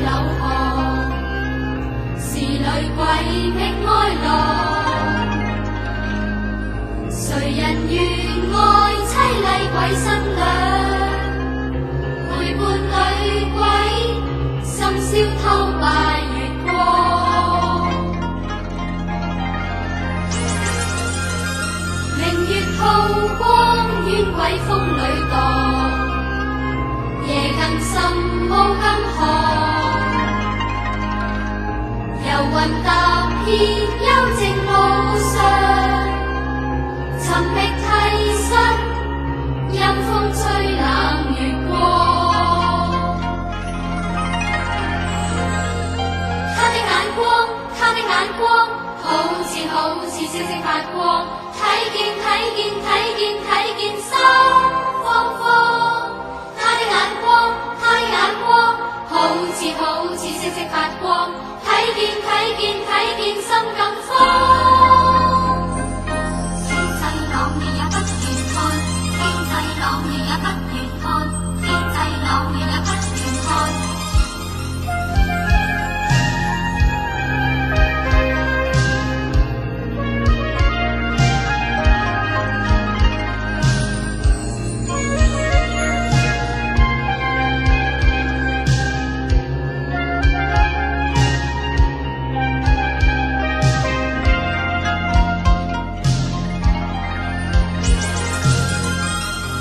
流汗，是女鬼覓哀郎。誰人願愛凄厲鬼新娘？陪伴女鬼，深宵偷拜月光。明月透光，冤鬼風裏蕩。夜更深，霧更寒。遊魂踏遍幽靜路上，尋覓替身，陰風吹冷月光。他的眼光，他的眼光，好似星星發光。睇見心慌慌。他的眼光，好似星星發光。睇見心更慌。天際朗月也不願看，天際朗月也不願看，天際朗月也不願看。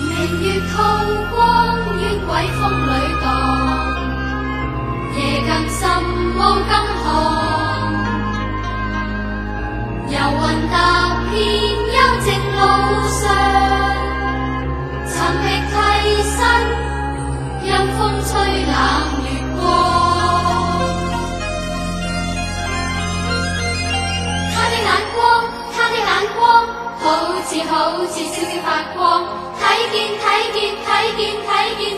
明月透光，冤鬼風裏蕩。夜更深，霧更寒。遊魂踏遍幽靜路上，尋覓替身，陰風吹冷月光。他的眼光，好似星星發光。睇見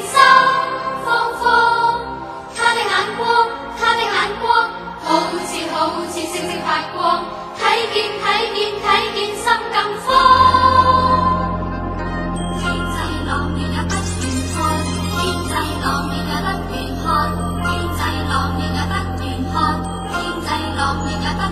心慌慌。他的眼光，好似星星發光。睇見心更慌。天際朗月也不願看，天際朗月也不願看，天際朗月也不願看，天際朗月也不